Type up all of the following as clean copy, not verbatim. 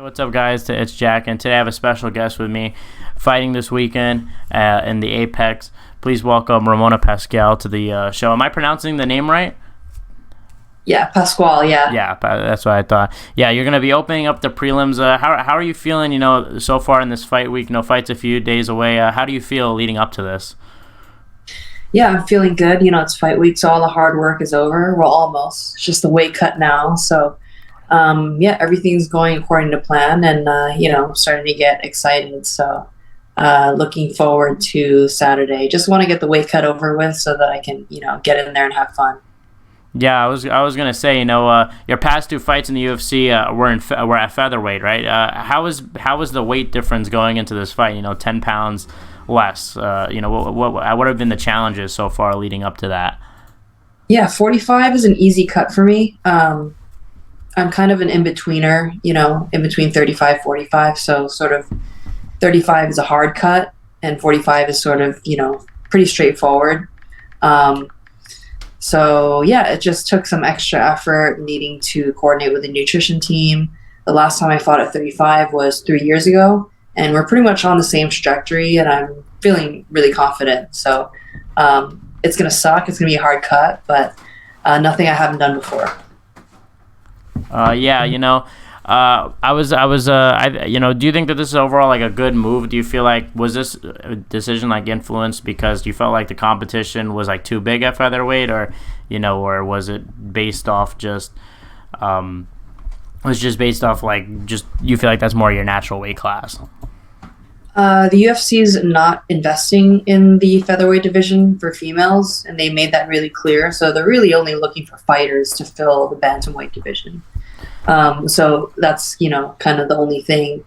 What's up, guys? It's Jack, and today I have a special guest with me fighting this weekend in the Apex. Please welcome Ramona Pascual to the show. Am I pronouncing the name right? Yeah, Pascual, yeah. Yeah, that's what I thought. Yeah, you're going to be opening up the prelims. How are you feeling, so far in this fight week? Fight's a few days away. How do you feel leading up to this? Yeah, I'm feeling good. It's fight week, so all the hard work is over. Well, almost. It's just the weight cut now. So, yeah, everything's going according to plan, and, I'm starting to get excited. So, looking forward to Saturday. Just want to get the weight cut over with so that I can, get in there and have fun. Yeah, I was gonna say, your past two fights in the UFC were at featherweight, right? How was the weight difference going into this fight? 10 pounds less. What have been the challenges so far leading up to that? Yeah, 45 is an easy cut for me. I'm kind of an in-betweener, in between 35, 45. So sort of 35 is a hard cut, and 45 is sort of, pretty straightforward. So yeah, it just took some extra effort needing to coordinate with the nutrition team. The last time I fought at 35 was 3 years ago, and we're pretty much on the same trajectory, and I'm feeling really confident. So it's going to suck. It's going to be a hard cut, but nothing I haven't done before. Yeah, do you think that this is overall like a good move? Do you feel like, was this decision like influenced because you felt like the competition was like too big at featherweight, or was it based off just like just you feel like that's more your natural weight class? The UFC is not investing in the featherweight division for females, and they made that really clear. So they're really only looking for fighters to fill the bantamweight division. So that's, kind of the only thing.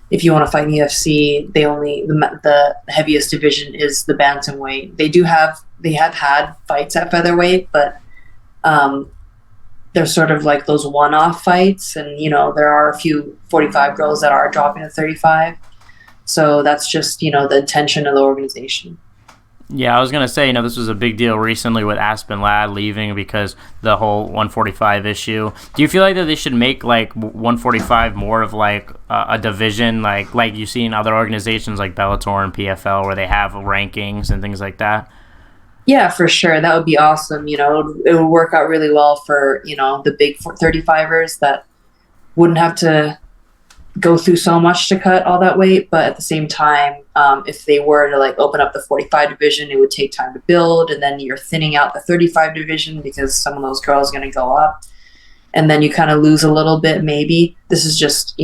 If you want to fight in UFC, the heaviest division is the bantamweight. They have had fights at featherweight, but they're sort of like those one-off fights. And, there are a few 45 girls that are dropping to 35. So that's just, the intention of the organization. Yeah, I was going to say, this was a big deal recently with Aspen Ladd leaving because the whole 145 issue. Do you feel like that they should make like 145 more of like a division like you see in other organizations like Bellator and PFL where they have rankings and things like that? Yeah, for sure. That would be awesome. It would work out really well for, the big 35ers that wouldn't have to go through so much to cut all that weight, but at the same time, if they were to like open up the 45 division, it would take time to build, and then you're thinning out the 35 division because some of those girls are going to go up, and then you kind of lose a little bit. Maybe this is just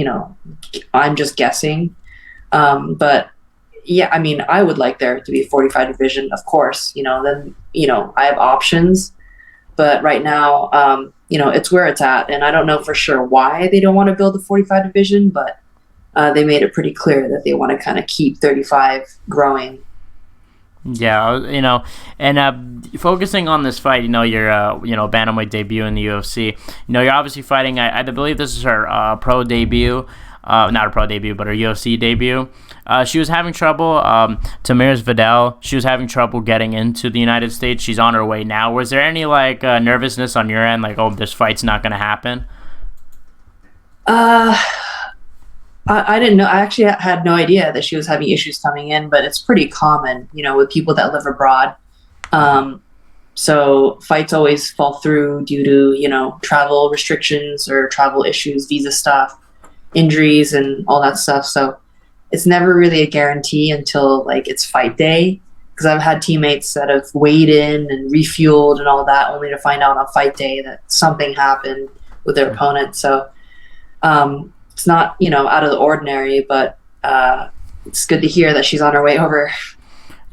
I'm just guessing, but yeah, I mean, I would like there to be a 45 division, of course. Then I have options, but right now, it's where it's at, and I don't know for sure why they don't want to build the 45 division, but they made it pretty clear that they want to kind of keep 35 growing. Yeah, and focusing on this fight, your bantamweight debut in the UFC. You're obviously fighting. I believe this is her pro debut. Not her pro debut, but her UFC debut. She was having trouble. Tamires Young, she was having trouble getting into the United States. She's on her way now. Was there any nervousness on your end, like, oh, this fight's not going to happen? I didn't know. I actually had no idea that she was having issues coming in, but it's pretty common, with people that live abroad. So fights always fall through due to, travel restrictions or travel issues, visa stuff, injuries, and all that stuff. So it's never really a guarantee until it's fight day, because I've had teammates that have weighed in and refueled and all that only to find out on fight day that something happened with their opponent. So it's not out of the ordinary, but it's good to hear that she's on her way over.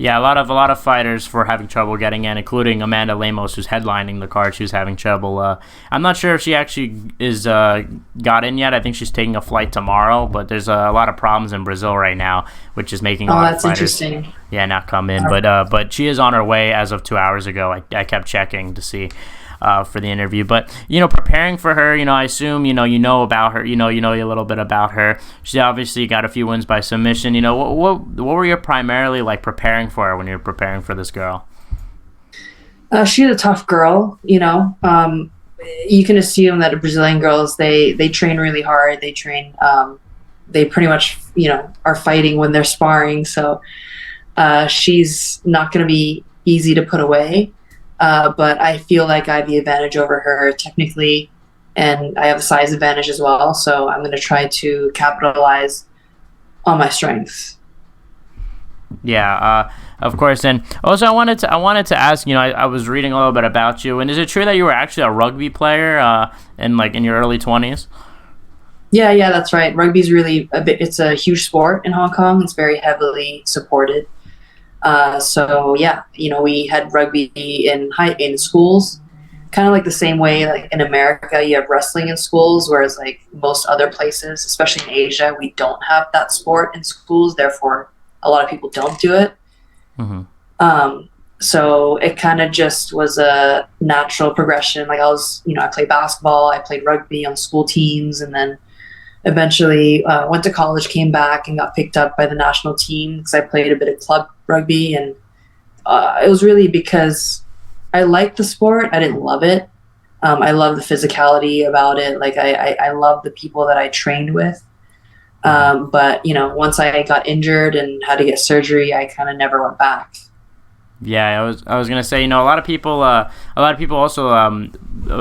Yeah, a lot of fighters were having trouble getting in, including Amanda Lemos, who's headlining the card. She was having trouble. I'm not sure if she actually is got in yet. I think she's taking a flight tomorrow, but there's a lot of problems in Brazil right now, which is making a lot of fighters interesting. Yeah, not come in. But she is on her way as of 2 hours ago. I kept checking to see for the interview. But preparing for her, I assume you know about her. You know a little bit about her. She obviously got a few wins by submission. What were you primarily preparing for her when you were preparing for this girl? She's a tough girl. you can assume that Brazilian girls, they train really hard. They train, they pretty much, are fighting when they're sparring. So she's not going to be easy to put away. But I feel like I have the advantage over her technically, and I have a size advantage as well. So I'm going to try to capitalize on my strengths. Yeah, of course. And also, I wanted to ask. I was reading a little bit about you, and is it true that you were actually a rugby player, in your early 20s? Yeah, that's right. Rugby's really it's a huge sport in Hong Kong. It's very heavily supported. So yeah, we had rugby in schools, kind of like the same way like in America you have wrestling in schools, whereas like most other places, especially in Asia, we don't have that sport in schools. Therefore, a lot of people don't do it. Mm-hmm. So it kind of just was a natural progression. Like I played basketball, I played rugby on school teams, and then eventually went to college, came back, and got picked up by the national team because I played a bit of club rugby. And it was really because I liked the sport. I didn't love it. I love the physicality about it. Like I love the people that I trained with. But once I got injured and had to get surgery, I kind of never went back. Yeah, I was gonna say, a lot of people also,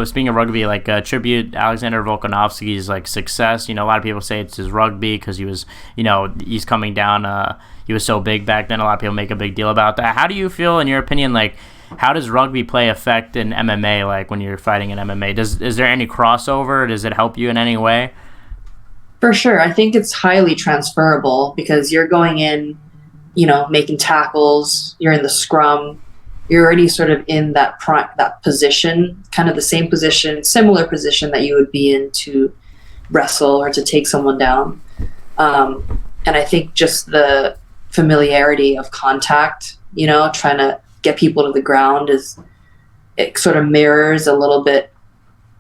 speaking of rugby, like attribute Alexander Volkanovski's like success. A lot of people say it's his rugby because he was, he's coming down. He was so big back then. A lot of people make a big deal about that. How do you feel, in your opinion, like how does rugby play affect in MMA? Like when you're fighting in MMA, is there any crossover? Does it help you in any way? For sure, I think it's highly transferable because you're going in, making tackles. You're in the scrum. You're already sort of in that position, kind of the same position, similar position that you would be in to wrestle or to take someone down. And I think just the familiarity of contact, trying to get people to the ground it sort of mirrors a little bit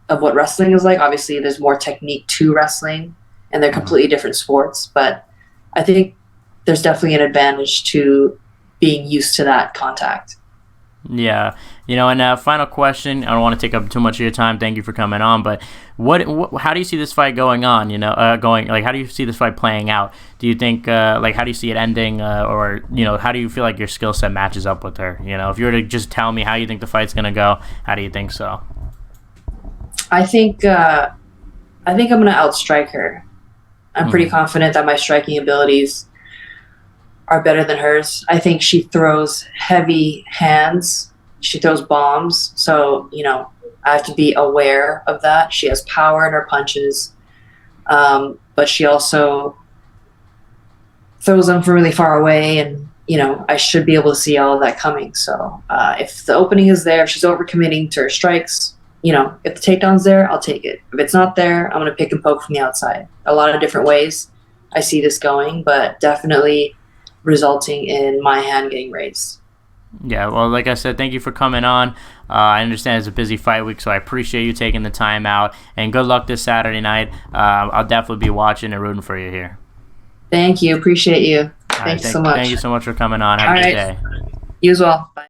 of what wrestling is like. Obviously, there's more technique to wrestling, and they're completely different sports. But I think there's definitely an advantage to being used to that contact. Yeah, and final question. I don't want to take up too much of your time. Thank you for coming on. But how do you see this fight going on? How do you see this fight playing out? Do you think, how do you see it ending, or how do you feel like your skill set matches up with her? If you were to just tell me how you think the fight's gonna go, how do you think so? I think I'm gonna outstrike her. I'm pretty confident that my striking abilities are better than hers. I think she throws heavy hands. She throws bombs. So, I have to be aware of that. She has power in her punches. But she also throws them from really far away. And, I should be able to see all of that coming. So if the opening is there, if she's overcommitting to her strikes, if the takedown's there, I'll take it. If it's not there, I'm going to pick and poke from the outside. A lot of different ways I see this going, but definitely resulting in my hand getting raised. Yeah, well, like I said, thank you for coming on. I understand it's a busy fight week, so I appreciate you taking the time out. And good luck this Saturday night. I'll definitely be watching and rooting for you here. Thank you. Appreciate you. Thanks so much. Thank you so much for coming on. Have a good day. You as well. Bye.